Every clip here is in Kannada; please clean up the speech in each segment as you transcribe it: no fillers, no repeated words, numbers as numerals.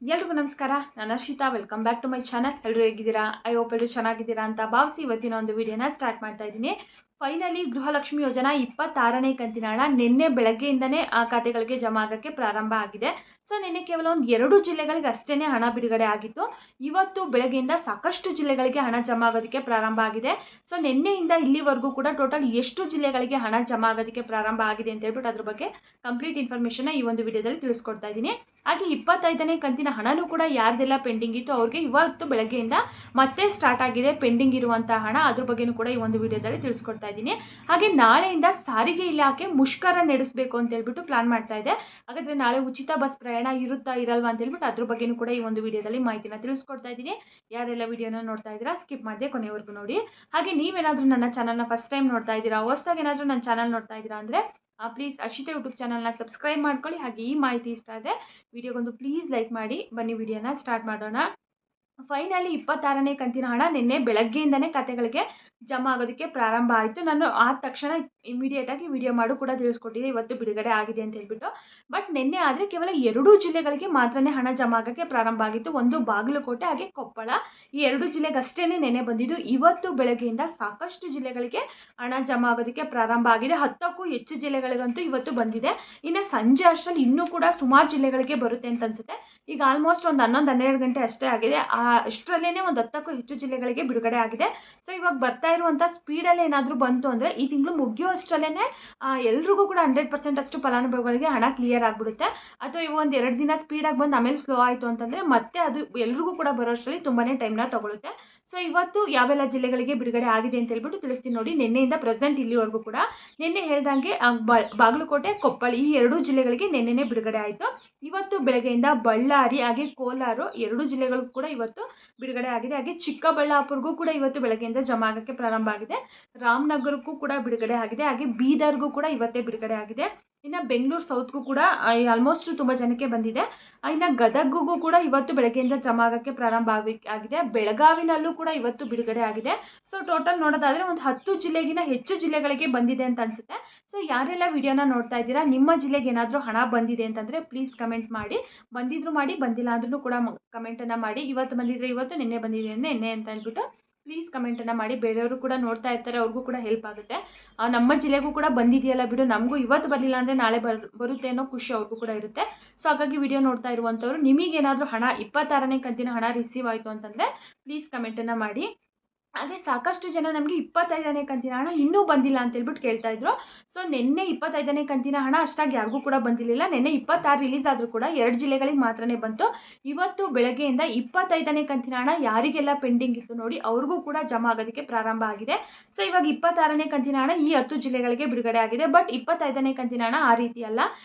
ಎಲ್ರಿಗೂ ನಮಸ್ಕಾರ. ನಾನು Harshita. Welcome back to my channel. ಎಲ್ಲರೂ ಹೇಗಿದ್ದೀರಾ? ಐ ಹೋಪ್ ಎಲ್ಲರೂ ಚೆನ್ನಾಗಿದ್ದೀರಾ ಅಂತ ಭಾವಿಸಿ ಇವತ್ತಿನ ಒಂದು ವಿಡಿಯೋನ ಸ್ಟಾರ್ಟ್ ಮಾಡ್ತಾ ಇದ್ದೀನಿ. ಫೈನಲಿ ಗೃಹಲಕ್ಷ್ಮಿ ಯೋಜನಾ 26ನೇ ಕಂತಿನ ಹಣ ನಿನ್ನೆ ಬೆಳಗ್ಗೆಯಿಂದನೇ ಆ ಖಾತೆಗಳಿಗೆ ಜಮಾ ಆಗೋಕ್ಕೆ ಪ್ರಾರಂಭ ಆಗಿದೆ. ಸೊ ನಿನ್ನೆ ಕೇವಲ ಒಂದು 2 ಜಿಲ್ಲೆಗಳಿಗೆ ಅಷ್ಟೇ ಹಣ ಬಿಡುಗಡೆ ಆಗಿತ್ತು. ಇವತ್ತು ಬೆಳಗ್ಗೆಯಿಂದ ಸಾಕಷ್ಟು ಜಿಲ್ಲೆಗಳಿಗೆ ಹಣ ಜಮಾ ಆಗೋದಕ್ಕೆ ಪ್ರಾರಂಭ ಆಗಿದೆ. ಸೊ ನಿನ್ನೆಯಿಂದ ಇಲ್ಲಿವರೆಗೂ ಕೂಡ ಟೋಟಲ್ ಎಷ್ಟು ಜಿಲ್ಲೆಗಳಿಗೆ ಹಣ ಜಮಾ ಆಗೋದಕ್ಕೆ ಪ್ರಾರಂಭ ಆಗಿದೆ ಅಂತ ಹೇಳ್ಬಿಟ್ಟು ಅದ್ರ ಬಗ್ಗೆ ಕಂಪ್ಲೀಟ್ ಇನ್ಫಾರ್ಮೇಷನ್ ಈ ಒಂದು ವಿಡಿಯೋದಲ್ಲಿ ತಿಳಿಸ್ಕೊಡ್ತಾ ಇದ್ದೀನಿ. ಹಾಗೆ 25ನೇ ಕಂತಿನ ಹಣನೂ ಕೂಡ ಯಾರ್ದೆಲ್ಲ ಪೆಂಡಿಂಗ್ ಇತ್ತು ಅವ್ರಿಗೆ ಇವತ್ತು ಬೆಳಗ್ಗೆಯಿಂದ ಮತ್ತೆ ಸ್ಟಾರ್ಟ್ ಆಗಿದೆ ಪೆಂಡಿಂಗ್ ಇರುವಂತಹ ಹಣ. ಅದ್ರ ಬಗ್ಗೆನೂ ಕೂಡ ಈ ಒಂದು ವಿಡಿಯೋದಲ್ಲಿ ತಿಳಿಸ್ಕೊಡ್ತಾ ಇದ್ದೀನಿ. ಹಾಗೆ ನಾಳೆಯಿಂದ ಸಾರಿಗೆ ಇಲಾಖೆ ಮುಷ್ಕರ ನಡೆಸಬೇಕು ಅಂತ ಹೇಳ್ಬಿಟ್ಟು ಪ್ಲಾನ್ ಮಾಡ್ತಾ ಇದೆ. ಹಾಗಾದ್ರೆ ನಾಳೆ ಉಚಿತ ಬಸ್ ಪ್ರಯಾಣ ಇರುತ್ತಾ ಇರಲ್ವಾ ಅಂತ ಹೇಳ್ಬಿಟ್ಟು ಅದ್ರ ಬಗ್ಗೆನೂ ಕೂಡ ಈ ಒಂದು ವಿಡಿಯೋದಲ್ಲಿ ಮಾಹಿತಿನ ತಿಳಿಸ್ಕೊಡ್ತಾ ಇದ್ದೀನಿ. ಯಾರೆಲ್ಲ ವಿಡಿಯೋನ ನೋಡ್ತಾ ಇದ್ದೀರಾ ಸ್ಕಿಪ್ ಮಾಡದೆ ಕೊನೆವರೆಗೂ ನೋಡಿ. ಹಾಗೆ ನೀವೇನಾದ್ರೂ ನನ್ನ ಚಾನಲ್ನ ಫಸ್ಟ್ ಟೈಮ್ ನೋಡ್ತಾ ಇದ್ದೀರಾ, ಹೊಸದಾಗಿ ಏನಾದರೂ ನನ್ನ ಚಾನಲ್ ನೋಡ್ತಾ ಇದ್ದೀರಾ ಅಂದರೆ ಪ್ಲೀಸ್ ಹರ್ಷಿತಾ ಯೂಟ್ಯೂಬ್ ಚಾನಲ್ನ ಸಬ್ಸ್ಕ್ರೈಬ್ ಮಾಡ್ಕೊಳ್ಳಿ. ಹಾಗೆ ಈ ಮಾಹಿತಿ ಇಷ್ಟ ಆದರೆ ವಿಡಿಯೋಗೊಂದು ಪ್ಲೀಸ್ ಲೈಕ್ ಮಾಡಿ. ಬನ್ನಿ ವಿಡಿಯೋನ ಸ್ಟಾರ್ಟ್ ಮಾಡೋಣ. ಫೈನಲಿ 26ನೇ ಕಂತಿನ ಹಣ ನಿನ್ನೆ ಬೆಳಗ್ಗೆಯಿಂದನೇ ಖಾತೆಗಳಿಗೆ ಜಮಾ ಆಗೋದಕ್ಕೆ ಪ್ರಾರಂಭ ಆಯಿತು. ನಾನು ಆದ ತಕ್ಷಣ ಇಮಿಡಿಯೇಟಾಗಿ ವಿಡಿಯೋ ಮಾಡು ಕೂಡ ತಿಳಿಸ್ಕೊಟ್ಟಿದ್ದೆ ಇವತ್ತು ಬಿಡುಗಡೆ ಆಗಿದೆ ಅಂತ ಹೇಳ್ಬಿಟ್ಟು. ಬಟ್ ನಿನ್ನೆ ಆದರೆ ಕೇವಲ 2 ಜಿಲ್ಲೆಗಳಿಗೆ ಮಾತ್ರನೇ ಹಣ ಜಮಾ ಆಗೋಕ್ಕೆ ಪ್ರಾರಂಭ ಆಗಿತ್ತು. ಒಂದು ಬಾಗಲಕೋಟೆ ಹಾಗೆ ಕೊಪ್ಪಳ. ಈ 2 ಜಿಲ್ಲೆಗೆ ಅಷ್ಟೇ ನೆನೆ ಬಂದಿದ್ದು. ಇವತ್ತು ಬೆಳಗ್ಗೆಯಿಂದ ಸಾಕಷ್ಟು ಜಿಲ್ಲೆಗಳಿಗೆ ಹಣ ಜಮಾ ಆಗೋದಕ್ಕೆ ಪ್ರಾರಂಭ ಆಗಿದೆ. 10ಕ್ಕೂ ಹೆಚ್ಚು ಜಿಲ್ಲೆಗಳಿಗಂತೂ ಇವತ್ತು ಬಂದಿದೆ. ಇನ್ನು ಸಂಜೆ ಅಷ್ಟರಲ್ಲಿ ಇನ್ನೂ ಕೂಡ ಸುಮಾರು ಜಿಲ್ಲೆಗಳಿಗೆ ಬರುತ್ತೆ ಅಂತ ಅನ್ಸುತ್ತೆ. ಈಗ ಆಲ್ಮೋಸ್ಟ್ ಒಂದು 11-12 ಗಂಟೆ ಅಷ್ಟೇ ಆಗಿದೆ. ಅಷ್ಟರಲ್ಲೇ ಒಂದು 10ಕ್ಕೂ ಹೆಚ್ಚು ಜಿಲ್ಲೆಗಳಿಗೆ ಬಿಡುಗಡೆ ಆಗಿದೆ. ಸೊ ಇವಾಗ ಬರ್ತಾ ಇರುವಂಥ ಸ್ಪೀಡಲ್ಲಿ ಏನಾದರೂ ಬಂತು ಅಂದರೆ ಈ ತಿಂಗಳು ಮುಗಿಯೋ ಎಲ್ರಿಗೂ ಕೂಡ 100% ಅಷ್ಟು ಫಲಾನುಭವಿಗಳಿಗೆ ಹಣ ಕ್ಲಿಯರ್ ಆಗಿಬಿಡುತ್ತೆ. ಅಥವಾ ಇವಾಗ ಒಂದು 2 ದಿನ ಸ್ಪೀಡಾಗಿ ಬಂದು ಆಮೇಲೆ ಸ್ಲೋ ಆಯಿತು ಅಂತಂದರೆ ಮತ್ತೆ ಅದು ಎಲ್ರಿಗೂ ಕೂಡ ಬರೋ ಅಷ್ಟರಲ್ಲಿ ತುಂಬಾ ಟೈಮ್ನ ತಗೊಳುತ್ತೆ. ಸೊ ಇವತ್ತು ಯಾವೆಲ್ಲ ಜಿಲ್ಲೆಗಳಿಗೆ ಬಿಡುಗಡೆ ಆಗಿದೆ ಅಂತ ಹೇಳ್ಬಿಟ್ಟು ತಿಳಿಸ್ತೀನಿ ನೋಡಿ. ನಿನ್ನೆಯಿಂದ ಪ್ರೆಸೆಂಟ್ ಇಲ್ಲಿವರೆಗೂ ಕೂಡ ನಿನ್ನೆ ಹೇಳ್ದಂಗೆ ಬಾಗಲಕೋಟೆ, ಕೊಪ್ಪಳ ಈ 2 ಜಿಲ್ಲೆಗಳಿಗೆ ನಿನ್ನೆನೇ ಬಿಡುಗಡೆ ಆಯಿತು. ಇವತ್ತು ಬೆಳಗ್ಗೆಯಿಂದ ಬಳ್ಳಾರಿ ಹಾಗೆ ಕೋಲಾರ 2 ಜಿಲ್ಲೆಗಳಿಗೂ ಕೂಡ ಇವತ್ತು ಬಿಡುಗಡೆ ಆಗಿದೆ. ಹಾಗೆ ಚಿಕ್ಕಬಳ್ಳಾಪುರಗೂ ಕೂಡ ಇವತ್ತು ಬೆಳಗ್ಗೆಯಿಂದ ಜಮಾ ಆಗೋಕ್ಕೆ ಪ್ರಾರಂಭ ಆಗಿದೆ. ರಾಮನಗರಕ್ಕೂ ಕೂಡ ಬಿಡುಗಡೆ ಆಗಿದೆ. ಹಾಗೆ ಬೀದರ್ಗೂ ಕೂಡ ಇವತ್ತೇ ಬಿಡುಗಡೆ ಆಗಿದೆ. ಇನ್ನು ಬೆಂಗಳೂರು ಸೌತ್ಗೂ ಕೂಡ ಆಲ್ಮೋಸ್ಟ್ ತುಂಬ ಜನಕ್ಕೆ ಬಂದಿದೆ. ಇನ್ನು ಗದಗಿಗೂ ಕೂಡ ಇವತ್ತು ಬೆಳಗ್ಗೆಯಿಂದ ಜಮಾ ಆಗೋಕ್ಕೆ ಪ್ರಾರಂಭ ಆಗಿದೆ. ಬೆಳಗಾವಿನಲ್ಲೂ ಕೂಡ ಇವತ್ತು ಬಿಡುಗಡೆ ಆಗಿದೆ. ಸೊ ಟೋಟಲ್ ನೋಡೋದಾದರೆ ಒಂದು 10 ಜಿಲ್ಲೆಗಿನ ಹೆಚ್ಚು ಜಿಲ್ಲೆಗಳಿಗೆ ಬಂದಿದೆ ಅಂತ ಅನಿಸುತ್ತೆ. ಸೊ ಯಾರೆಲ್ಲ ವಿಡಿಯೋನ ನೋಡ್ತಾ ಇದ್ದೀರಾ, ನಿಮ್ಮ ಜಿಲ್ಲೆಗೆ ಏನಾದರೂ ಹಣ ಬಂದಿದೆ ಅಂತಂದರೆ ಪ್ಲೀಸ್ ಕಮೆಂಟ್ ಮಾಡಿ. ಬಂದಿದ್ರು ಮಾಡಿ, ಬಂದಿಲ್ಲ ಅಂದ್ರೂ ಕೂಡ ಕಮೆಂಟನ್ನು ಮಾಡಿ. ಇವತ್ತು ಬಂದಿದ್ರೆ ಇವತ್ತು, ನಿನ್ನೆ ಬಂದಿದೆ ಅಂದರೆ ನಿನ್ನೆ ಅಂತ ಅಂದ್ಬಿಟ್ಟು ಪ್ಲೀಸ್ ಕಮೆಂಟನ್ನು ಮಾಡಿ. ಬೇರೆಯವರು ಕೂಡ ನೋಡ್ತಾ ಇರ್ತಾರೆ, ಅವ್ರಿಗೂ ಕೂಡ ಹೆಲ್ಪ್ ಆಗುತ್ತೆ. ನಮ್ಮ ಜಿಲ್ಲೆಗೂ ಕೂಡ ಬಂದಿದೆಯಲ್ಲ ಬಿಡು, ನಮಗೂ ಇವತ್ತು ಬರಲಿಲ್ಲ ಅಂದರೆ ನಾಳೆ ಬರುತ್ತೆ ಅನ್ನೋ ಖುಷಿ ಅವ್ರಿಗೂ ಕೂಡ ಇರುತ್ತೆ. ಸೊ ಹಾಗಾಗಿ ವಿಡಿಯೋ ನೋಡ್ತಾ ಇರುವಂಥವ್ರು ನಿಮಗೇನಾದರೂ ಹಣ 26ನೇ ಕಂತಿನ ಹಣ ರಿಸೀವ್ ಆಯಿತು ಅಂತಂದರೆ ಪ್ಲೀಸ್ ಕಮೆಂಟನ್ನು ಮಾಡಿ. ಹಾಗೆ ಸಾಕಷ್ಟು ಜನ ನಮಗೆ 25ನೇ ಕಂತಿನ ಹಣ ಇನ್ನೂ ಬಂದಿಲ್ಲ ಅಂತ ಹೇಳ್ಬಿಟ್ಟು ಕೇಳ್ತಾ ಇದ್ರು. ಸೊ ನಿನ್ನೆ 25ನೇ ಕಂತಿನ ಹಣ ಅಷ್ಟಾಗಿ ಯಾರಿಗೂ ಕೂಡ ಬಂದಿರಲಿಲ್ಲ. ನಿನ್ನೆ 26 ರಿಲೀಸ್ ಆದರೂ ಕೂಡ 2 ಜಿಲ್ಲೆಗಳಿಗೆ ಮಾತ್ರನೇ ಬಂತು. ಇವತ್ತು ಬೆಳಗ್ಗೆಯಿಂದ 25ನೇ ಕಂತಿನ ಹಣ ಯಾರಿಗೆಲ್ಲ ಪೆಂಡಿಂಗ್ ಇತ್ತು ನೋಡಿ ಅವ್ರಿಗೂ ಕೂಡ ಜಮಾ ಆಗೋದಕ್ಕೆ ಪ್ರಾರಂಭ ಆಗಿದೆ. ಸೊ ಇವಾಗ 26ನೇ ಕಂತಿನ ಹಣ ಈ 10 ಜಿಲ್ಲೆಗಳಿಗೆ ಬಿಡುಗಡೆ ಆಗಿದೆ. ಬಟ್ 25ನೇ ಕಂತಿನ ಹಣ ಆ ರೀತಿ ಅಲ್ಲ,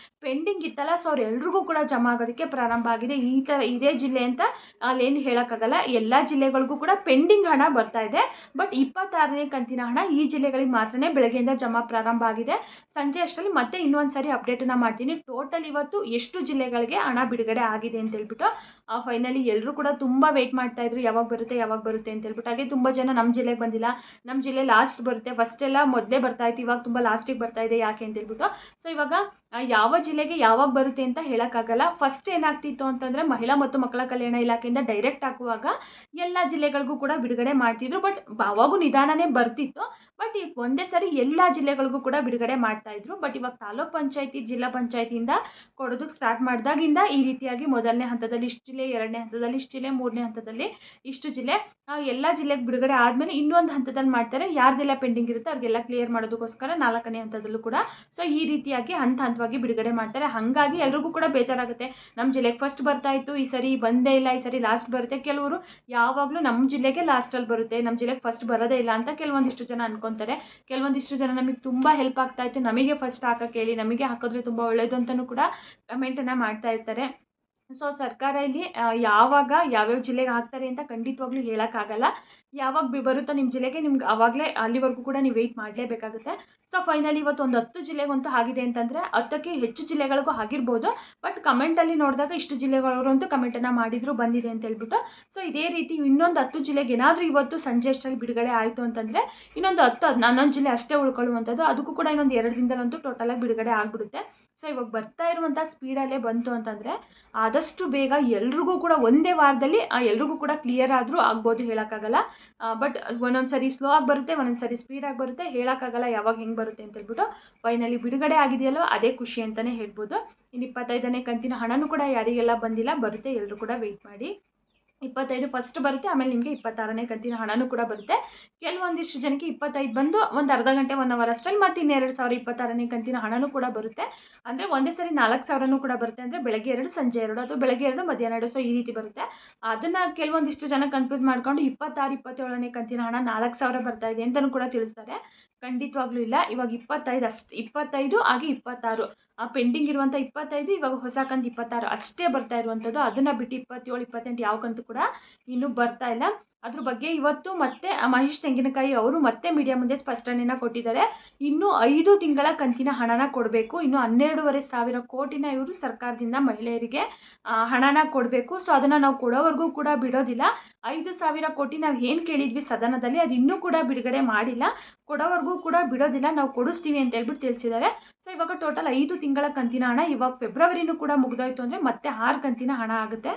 ಪೆಂಡಿಂಗ್ ಇತ್ತಲ್ಲ, ಸೊ ಅವ್ರೆಲ್ರಿಗೂ ಕೂಡ ಜಮಾ ಆಗೋದಕ್ಕೆ ಪ್ರಾರಂಭ ಆಗಿದೆ. ಇದೇ ಜಿಲ್ಲೆ ಅಂತ ಅಲ್ಲೇನು ಹೇಳೋಕ್ಕಾಗಲ್ಲ. ಎಲ್ಲ ಜಿಲ್ಲೆಗಳಿಗೂ ಕೂಡ ಪೆಂಡಿಂಗ್ ಹಣ ಬರ್ತಾ ಇದೆ. ಬಟ್ 26ನೇ ಕಂತಿನ ಹಣ ಈ ಜಿಲ್ಲೆಗಳಿಗೆ ಮಾತ್ರನೇ ಬೆಳಗ್ಗೆಯಿಂದ ಜಮಾ ಪ್ರಾರಂಭ ಆಗಿದೆ. ಸಂಜೆ ಅಷ್ಟರಲ್ಲಿ ಮತ್ತೆ ಇನ್ನೊಂದ್ಸರಿ ಅಪ್ಡೇಟನ್ನು ಮಾಡ್ತೀನಿ. ಟೋಟಲ್ ಇವತ್ತು ಎಷ್ಟು ಜಿಲ್ಲೆಗಳಿಗೆ ಹಣ ಬಿಡುಗಡೆ ಆಗಿದೆ ಅಂತ ಹೇಳ್ಬಿಟ್ಟು. ಫೈನಲಿ ಎಲ್ಲರೂ ಕೂಡ ತುಂಬ ವೆಯ್ಟ್ ಮಾಡ್ತಾ ಇದ್ರು, ಯಾವಾಗ ಬರುತ್ತೆ ಅಂತ ಹೇಳ್ಬಿಟ್ಟು. ಹಾಗೆ ತುಂಬ ಜನ ನಮ್ಮ ಜಿಲ್ಲೆಗೆ ಬಂದಿಲ್ಲ, ನಮ್ಮ ಜಿಲ್ಲೆ ಲಾಸ್ಟ್ ಬರುತ್ತೆ, ಫಸ್ಟ್ ಎಲ್ಲ ಮೊದಲೇ ಬರ್ತಾ ಇತ್ತು, ಇವಾಗ ತುಂಬ ಲಾಸ್ಟಿಗೆ ಬರ್ತಾ ಇದೆ ಯಾಕೆ ಅಂತ ಹೇಳ್ಬಿಟ್ಟು. ಸೊ ಇವಾಗ ಯಾವ ಜಿಲ್ಲೆಗೆ ಯಾವಾಗ ಬರುತ್ತೆ ಅಂತ ಹೇಳೋಕ್ಕಾಗಲ್ಲ. ಫಸ್ಟ್ ಏನಾಗ್ತಿತ್ತು ಅಂತಂದರೆ ಮಹಿಳಾ ಮತ್ತು ಮಕ್ಕಳ ಕಲ್ಯಾಣ ಇಲಾಖೆಯಿಂದ ಡೈರೆಕ್ಟ್ ಹಾಕುವಾಗ ಎಲ್ಲ ಜಿಲ್ಲೆಗಳಿಗೂ ಕೂಡ ಬಿಡುಗಡೆ ಮಾಡ್ತಿದ್ರು. ಬಟ್ ಅವಾಗೂ ನಿಧಾನನೇ ಬರ್ತಿತ್ತು. ಬಟ್ ಈಗ ಒಂದೇ ಸರಿ ಎಲ್ಲ ಜಿಲ್ಲೆಗಳಿಗೂ ಕೂಡ ಬಿಡುಗಡೆ ಮಾಡ್ತಾಯಿದ್ರು. ಬಟ್ ಇವಾಗ ತಾಲೂಕ್ ಪಂಚಾಯತಿ, ಜಿಲ್ಲಾ ಪಂಚಾಯತಿಯಿಂದ ಕೊಡೋದಕ್ಕೆ ಸ್ಟಾರ್ಟ್ ಮಾಡಿದಾಗಿಂದ ಈ ರೀತಿಯಾಗಿ ಮೊದಲನೇ ಹಂತದಲ್ಲಿ ಇಷ್ಟು ಜಿಲ್ಲೆ, 2ನೇ ಹಂತದಲ್ಲಿ ಇಷ್ಟು ಜಿಲ್ಲೆ, 3ನೇ ಹಂತದಲ್ಲಿ ಇಷ್ಟು ಜಿಲ್ಲೆ, ಎಲ್ಲ ಜಿಲ್ಲೆಗೆ ಬಿಡುಗಡೆ ಆದಮೇಲೆ ಇನ್ನೊಂದು ಹಂತದಲ್ಲಿ ಮಾಡ್ತಾರೆ. ಯಾರ್ದೆಲ್ಲ ಪೆಂಡಿಂಗ್ ಇರುತ್ತೆ ಅವ್ರಿಗೆಲ್ಲ ಕ್ಲಿಯರ್ ಮಾಡೋದಕ್ಕೋಸ್ಕರ 4ನೇ ಹಂತದಲ್ಲೂ ಕೂಡ. ಸೊ ಈ ರೀತಿಯಾಗಿ ಹಂತವಾಗಿ ಬಿಡುಗಡೆ ಮಾಡ್ತಾರೆ. ಹಾಗಾಗಿ ಎಲ್ರಿಗೂ ಕೂಡ ಬೇಜಾರಾಗುತ್ತೆ. ನಮ್ಮ ಜಿಲ್ಲೆಗೆ ಫಸ್ಟ್ ಬರ್ತಾ ಇತ್ತು, ಈ ಸರಿ ಬಂದೇ ಇಲ್ಲ, ಈ ಸರಿ ಲಾಸ್ಟ್ ಬರುತ್ತೆ. ಕೆಲವರು ಯಾವಾಗಲೂ ನಮ್ಮ ಜಿಲ್ಲೆಗೆ ಲಾಸ್ಟಲ್ಲಿ ಬರುತ್ತೆ, ನಮ್ಮ ಜಿಲ್ಲೆಗೆ ಫಸ್ಟ್ ಬರೋದೇ ಇಲ್ಲ ಅಂತ ಕೆಲವೊಂದಿಷ್ಟು ಜನ ಅನ್ಕೊತಾರೆ. ಕೆಲವೊಂದಿಷ್ಟು ಜನ ನಮಗೆ ತುಂಬ ಹೆಲ್ಪ್ ಆಗ್ತಾ ಇತ್ತು, ನಮಗೆ ಫಸ್ಟ್ ಹಾಕೋಕ್ಕೆ ಹೇಳಿ, ನಮಗೆ ಹಾಕಿದ್ರೆ ತುಂಬ ಒಳ್ಳೆಯದು ಅಂತಲೂ ಕೂಡ ಕಮೆಂಟನ್ನು ಮಾಡ್ತಾ ಇರ್ತಾರೆ. ಸೊ ಸರ್ಕಾರ ಇಲ್ಲಿ ಯಾವಾಗ ಯಾವ್ಯಾವ ಜಿಲ್ಲೆಗೆ ಹಾಕ್ತಾರೆ ಅಂತ ಖಂಡಿತವಾಗ್ಲೂ ಹೇಳೋಕ್ಕಾಗಲ್ಲ. ಯಾವಾಗ ಬರುತ್ತೋ ನಿಮ್ಮ ಜಿಲ್ಲೆಗೆ ನಿಮ್ಗೆ ಆವಾಗಲೇ ಅಲ್ಲಿವರೆಗೂ ಕೂಡ ನೀವು ವೆಯ್ಟ್ ಮಾಡಲೇಬೇಕಾಗುತ್ತೆ. ಸೊ ಫೈನಲಿ ಇವತ್ತು ಒಂದು 10 ಜಿಲ್ಲೆಗಂತೂ ಆಗಿದೆ ಅಂತಂದರೆ 10ಕ್ಕೆ ಹೆಚ್ಚು ಜಿಲ್ಲೆಗಳಿಗೂ ಆಗಿರ್ಬೋದು. ಬಟ್ ಕಮೆಂಟಲ್ಲಿ ನೋಡಿದಾಗ ಇಷ್ಟು ಜಿಲ್ಲೆಗಳವರು ಅಂತೂ ಕಮೆಂಟನ್ನು ಮಾಡಿದ್ರು ಬಂದಿದೆ ಅಂತ ಹೇಳ್ಬಿಟ್ಟು. ಸೊ ಇದೇ ರೀತಿ ಇನ್ನೊಂದು 10 ಜಿಲ್ಲೆಗೆ ಏನಾದರೂ ಇವತ್ತು ಸಂಜೆ ಅಷ್ಟರಲ್ಲಿ ಬಿಡುಗಡೆ ಆಯಿತು ಅಂತಂದರೆ ಇನ್ನೊಂದು 10-11 ಜಿಲ್ಲೆ ಅಷ್ಟೇ ಉಳ್ಕೊಳ್ಳುವಂಥದ್ದು. ಅದಕ್ಕೂ ಕೂಡ ಇನ್ನೊಂದು 2 ದಿನದಲ್ಲಂತೂ ಟೋಟಲಾಗಿ ಬಿಡುಗಡೆ ಆಗಿಬಿಡುತ್ತೆ. ಸೊ ಇವಾಗ ಬರ್ತಾ ಇರುವಂಥ ಸ್ಪೀಡಲ್ಲೇ ಬಂತು ಅಂತಂದರೆ ಆದಷ್ಟು ಬೇಗ ಎಲ್ರಿಗೂ ಕೂಡ ಒಂದೇ ವಾರದಲ್ಲಿ ಎಲ್ರಿಗೂ ಕೂಡ ಕ್ಲಿಯರ್ ಆದರೂ ಆಗ್ಬೋದು, ಹೇಳೋಕ್ಕಾಗಲ್ಲ. ಬಟ್ ಒಂದೊಂದು ಸರಿ ಸ್ಲೋ ಆಗಿ ಬರುತ್ತೆ, ಒಂದೊಂದು ಸರಿ ಸ್ಪೀಡಾಗಿ ಬರುತ್ತೆ, ಹೇಳೋಕ್ಕಾಗಲ್ಲ ಯಾವಾಗ ಹೆಂಗೆ ಬರುತ್ತೆ ಅಂತ ಹೇಳ್ಬಿಟ್ಟು. ಫೈನಲಿ ಬಿಡುಗಡೆ ಆಗಿದೆಯಲ್ಲೋ ಅದೇ ಖುಷಿ ಅಂತಲೇ ಹೇಳ್ಬೋದು. ಇನ್ನು 25ನೇ ಕಂತಿನ ಹಣನೂ ಕೂಡ ಯಾರಿಗೆಲ್ಲ ಬಂದಿಲ್ಲ, ಬರುತ್ತೆ, ಎಲ್ಲರೂ ಕೂಡ ವೆಯ್ಟ್ ಮಾಡಿ. 25 ಫಸ್ಟ್ ಬರುತ್ತೆ, ಆಮೇಲೆ ನಿಮಗೆ 26ನೇ ಕಂತಿನ ಹಣನೂ ಕೂಡ ಬರುತ್ತೆ. ಕೆಲವೊಂದಿಷ್ಟು ಜನಕ್ಕೆ 25 ಬಂದು ಒಂದು ಅರ್ಧ ಗಂಟೆ 1 ಅವರ್ ಅಷ್ಟರಲ್ಲಿ ಮತ್ತೆ ಇನ್ನು 2026ನೇ ಕಂತಿನ ಹಣನೂ ಕೂಡ ಬರುತ್ತೆ. ಅಂದರೆ ಒಂದೇ ಸರಿ 4,000ನೂ ಕೂಡ ಬರುತ್ತೆ. ಅಂದರೆ ಬೆಳಗ್ಗೆ 2 ಸಂಜೆ 2 ಅಥವಾ ಬೆಳಗ್ಗೆ 2 ಮಧ್ಯಾಹ್ನ 2, ಸೊ ಈ ರೀತಿ ಬರುತ್ತೆ. ಅದನ್ನು ಕೆಲವೊಂದಿಷ್ಟು ಜನ ಕನ್ಫ್ಯೂಸ್ ಮಾಡ್ಕೊಂಡು 26, 27ನೇ ಕಂತಿನ ಹಣ 4,000 ಬರ್ತಾ ಇದೆ ಅಂತಲೂ ಕೂಡ ತಿಳಿಸ್ತಾರೆ. ಖಂಡಿತವಾಗ್ಲೂ ಇಲ್ಲ. ಇವಾಗ 25 ಅಷ್ಟು, 25 ಹಾಗೆ 26 ಪೆಂಡಿಂಗ್ ಇರುವಂಥ 25, ಇವಾಗ ಹೊಸ ಕಂತು 26 ಅಷ್ಟೇ ಬರ್ತಾ ಇರುವಂಥದ್ದು. ಅದನ್ನು ಬಿಟ್ಟು 27, 28 ಯಾವ ಕಂತು ಕೂಡ ಇನ್ನೂ ಬರ್ತಾ ಇಲ್ಲ. ಅದ್ರ ಬಗ್ಗೆ ಇವತ್ತು ಮತ್ತೆ ಮಹೇಶ್ ತೆಂಗಿನಕಾಯಿ ಅವರು ಮತ್ತೆ ಮೀಡಿಯಾ ಮುಂದೆ ಸ್ಪಷ್ಟನೆಯನ್ನು ಕೊಟ್ಟಿದ್ದಾರೆ. ಇನ್ನೂ 5 ತಿಂಗಳ ಕಂತಿನ ಹಣನ ಕೊಡಬೇಕು. ಇನ್ನು 12,500 ಕೋಟಿನ ಇವರು ಸರ್ಕಾರದಿಂದ ಮಹಿಳೆಯರಿಗೆ ಹಣನ ಕೊಡಬೇಕು. ಸೊ ಅದನ್ನು ನಾವು ಕೊಡೋವರೆಗೂ ಕೂಡ ಬಿಡೋದಿಲ್ಲ. 5,000 ಕೋಟಿ ನಾವು ಏನು ಕೇಳಿದ್ವಿ ಸದನದಲ್ಲಿ, ಅದು ಇನ್ನೂ ಕೂಡ ಬಿಡುಗಡೆ ಮಾಡಿಲ್ಲ, ಕೊಡೋವರೆಗೂ ಕೂಡ ಬಿಡೋದಿಲ್ಲ, ನಾವು ಕೊಡಿಸ್ತೀವಿ ಅಂತ ಹೇಳ್ಬಿಟ್ಟು ತಿಳಿಸಿದ್ದಾರೆ. ಸೊ ಇವಾಗ ಟೋಟಲ್ 5 ತಿಂಗಳ ಕಂತಿನ ಹಣ, ಇವಾಗ ಫೆಬ್ರವರಿನೂ ಕೂಡ ಮುಗಿದೋಯ್ತು ಅಂದರೆ ಮತ್ತೆ 6 ಕಂತಿನ ಹಣ ಆಗುತ್ತೆ.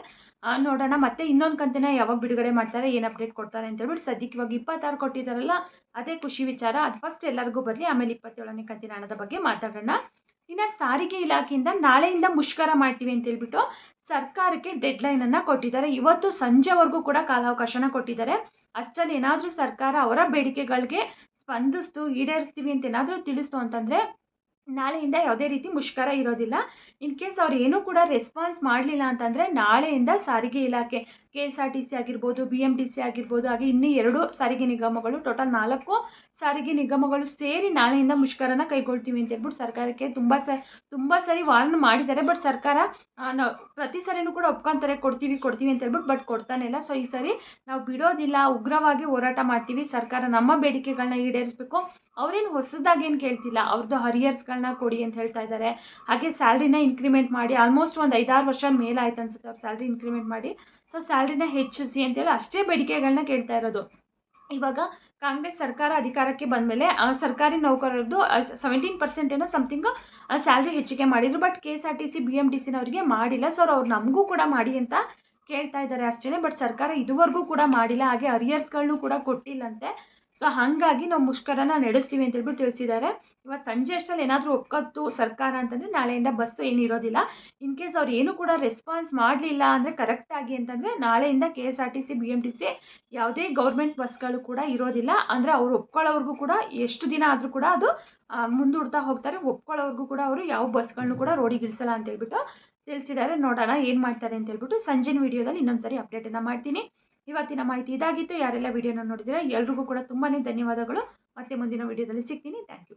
ನೋಡೋಣ ಮತ್ತೆ ಇನ್ನೊಂದು ಕಂತಿನ ಯಾವಾಗ ಬಿಡುಗಡೆ ಮಾಡ್ತಾರೆ, ಏನು ಅಪ್ಡೇಟ್ ಕೊಡ್ತಾರೆ ಅಂತ ಹೇಳ್ಬಿಟ್ಟು. ಸದ್ಯಕ್ಕೆ ಇವಾಗ 26 ಕೊಟ್ಟಿದ್ದಾರಲ್ಲ, ಅದೇ ಖುಷಿ ವಿಚಾರ. ಅದು ಫಸ್ಟ್ ಎಲ್ಲರಿಗೂ ಬರಲಿ, ಆಮೇಲೆ 27ನೇ ಕಂತಿನ ಹಣದ ಬಗ್ಗೆ ಮಾತಾಡೋಣ. ಇನ್ನು ಸಾರಿಗೆ ಇಲಾಖೆಯಿಂದ ನಾಳೆಯಿಂದ ಮುಷ್ಕರ ಮಾಡ್ತೀವಿ ಅಂತ ಹೇಳ್ಬಿಟ್ಟು ಸರ್ಕಾರಕ್ಕೆ ಡೆಡ್ಲೈನನ್ನು ಕೊಟ್ಟಿದ್ದಾರೆ. ಇವತ್ತು ಸಂಜೆವರೆಗೂ ಕೂಡ ಕಾಲಾವಕಾಶನ ಕೊಟ್ಟಿದ್ದಾರೆ. ಅಷ್ಟರಲ್ಲಿ ಏನಾದರೂ ಸರ್ಕಾರ ಅವರ ಬೇಡಿಕೆಗಳಿಗೆ ಸ್ಪಂದಿಸ್ತು, ಈಡೇರಿಸ್ತೀವಿ ಅಂತ ಏನಾದರೂ ತಿಳಿಸ್ತು ಅಂತಂದರೆ ನಾಳೆಯಿಂದ ಯಾವುದೇ ರೀತಿ ಮುಷ್ಕರ ಇರೋದಿಲ್ಲ. ಇನ್ ಕೇಸ್ ಅವ್ರು ಏನೂ ಕೂಡ ರೆಸ್ಪಾನ್ಸ್ ಮಾಡಲಿಲ್ಲ ಅಂತಂದರೆ ನಾಳೆಯಿಂದ ಸಾರಿಗೆ ಇಲಾಖೆ, KSRTC ಆಗಿರ್ಬೋದು, BMTC ಆಗಿರ್ಬೋದು, ಹಾಗೆ ಇನ್ನೂ 2 ಸಾರಿಗೆ ನಿಗಮಗಳು, ಟೋಟಲ್ 4 ಸಾರಿಗೆ ನಿಗಮಗಳು ಸೇರಿ ನಾಳೆಯಿಂದ ಮುಷ್ಕರನ ಕೈಗೊಳ್ತೀವಿ ಅಂತ ಹೇಳ್ಬಿಟ್ಟು ಸರ್ಕಾರಕ್ಕೆ ತುಂಬ ಸರಿ ವಾರ್ನ್ ಮಾಡಿದ್ದಾರೆ. ಬಟ್ ಸರ್ಕಾರ ಪ್ರತಿ ಸರಿನೂ ಕೂಡ ಒಪ್ಕೊಂತಾರೆ, ಕೊಡ್ತೀವಿ ಅಂತ ಹೇಳ್ಬಿಟ್ಟು, ಬಟ್ ಕೊಡ್ತಾನೆ ಇಲ್ಲ. ಸೊ ಈ ಸರಿ ನಾವು ಬಿಡೋದಿಲ್ಲ, ಉಗ್ರವಾಗಿ ಹೋರಾಟ ಮಾಡ್ತೀವಿ, ಸರ್ಕಾರ ನಮ್ಮ ಬೇಡಿಕೆಗಳನ್ನ ಈಡೇರಿಸಬೇಕು. ಅವ್ರೇನು ಹೊಸದಾಗಿ ಏನು ಕೇಳ್ತಿಲ್ಲ, ಅವ್ರದ್ದು ಹರಿಯರ್ಸ್ಗಳನ್ನ ಕೊಡಿ ಅಂತ ಹೇಳ್ತಾ ಇದ್ದಾರೆ. ಹಾಗೆ ಸ್ಯಾಲ್ರಿನ ಇನ್ಕ್ರಿಮೆಂಟ್ ಮಾಡಿ, ಆಲ್ಮೋಸ್ಟ್ ಒಂದು 5-6 ವರ್ಷ ಮೇಲಾಯ್ತು ಅನ್ಸುತ್ತೆ ಅವ್ರು ಸ್ಯಾಲ್ರಿ ಇನ್ಕ್ರಿಮೆಂಟ್ ಮಾಡಿ. ಸೊ ಸ್ಯಾಲ್ರಿನ ಹೆಚ್ಚಿಸಿ ಅಂತೇಳಿ ಅಷ್ಟೇ ಬೇಡಿಕೆಗಳನ್ನ ಕೇಳ್ತಾ ಇರೋದು. ಇವಾಗ ಕಾಂಗ್ರೆಸ್ ಸರ್ಕಾರ ಅಧಿಕಾರಕ್ಕೆ ಬಂದಮೇಲೆ ಸರ್ಕಾರಿ ನೌಕರರದ್ದು 17% ಏನೋ ಸಮಥಿಂಗ್ ಸ್ಯಾಲ್ರಿ ಹೆಚ್ಚಿಗೆ ಮಾಡಿದ್ರು. ಬಟ್ KSRTC, BMTCನವರಿಗೆ ಮಾಡಿಲ್ಲ. ಸೊ ಅವ್ರು ನಮಗೂ ಕೂಡ ಮಾಡಿ ಅಂತ ಕೇಳ್ತಾ ಇದ್ದಾರೆ ಅಷ್ಟೇ. ಬಟ್ ಸರ್ಕಾರ ಇದುವರೆಗೂ ಕೂಡ ಮಾಡಿಲ್ಲ. ಹಾಗೆ ಅರಿಯರ್ಸ್ಗಳನ್ನೂ ಕೂಡ ಕೊಟ್ಟಿಲ್ಲಂತೆ. ಸೊ ಹಾಗಾಗಿ ನಾವು ಮುಷ್ಕರನ ನಡೆಸ್ತೀವಿ ಅಂತ ಹೇಳ್ಬಿಟ್ಟು ತಿಳಿಸಿದ್ದಾರೆ. ಇವತ್ತು ಸಂಜೆ ಅಷ್ಟರಲ್ಲಿ ಏನಾದರೂ ಒಪ್ಕೊತ್ತು ಸರ್ಕಾರ ಅಂತಂದರೆ ನಾಳೆಯಿಂದ ಬಸ್ ಏನಿರೋದಿಲ್ಲ. ಇನ್ ಕೇಸ್ ಅವ್ರು ಏನೂ ಕೂಡ ರೆಸ್ಪಾನ್ಸ್ ಮಾಡಲಿಲ್ಲ ಅಂದರೆ ಕರೆಕ್ಟಾಗಿ ಅಂತಂದರೆ ನಾಳೆಯಿಂದ KSRTC, BMTC ಯಾವುದೇ ಗೌರ್ಮೆಂಟ್ ಬಸ್ಗಳು ಕೂಡ ಇರೋದಿಲ್ಲ. ಅಂದರೆ ಅವ್ರು ಒಪ್ಕೊಳ್ಳೋವರೆಗೂ ಕೂಡ ಎಷ್ಟು ದಿನ ಆದರೂ ಕೂಡ ಅದು ಮುಂದೂಡ್ತಾ ಹೋಗ್ತಾರೆ. ಒಪ್ಕೊಳ್ಳೋವರೆಗೂ ಕೂಡ ಅವರು ಯಾವ ಬಸ್ಗಳನ್ನೂ ಕೂಡ ರೋಡಿಗೆ ಇಳಿಸಲ್ಲ ಅಂತ ಹೇಳ್ಬಿಟ್ಟು ತಿಳಿಸಿದ್ದಾರೆ. ನೋಡೋಣ ಏನು ಮಾಡ್ತಾರೆ ಅಂತ ಹೇಳ್ಬಿಟ್ಟು. ಸಂಜೆನ ವಿಡಿಯೋದಲ್ಲಿ ಇನ್ನೊಂದ್ಸರಿ ಅಪ್ಡೇಟನ್ನು ಮಾಡ್ತೀನಿ. ಇವತ್ತಿನ ಮಾಹಿತಿ ಇದಾಗಿತ್ತು. ಯಾರೆಲ್ಲ ವಿಡಿಯೋನ ನೋಡಿದ್ರೆ ಎಲ್ರಿಗೂ ಕೂಡ ತುಂಬಾ ಧನ್ಯವಾದಗಳು. ಮತ್ತೆ ಮುಂದಿನ ವಿಡಿಯೋದಲ್ಲಿ ಸಿಗ್ತೀನಿ. Thank you.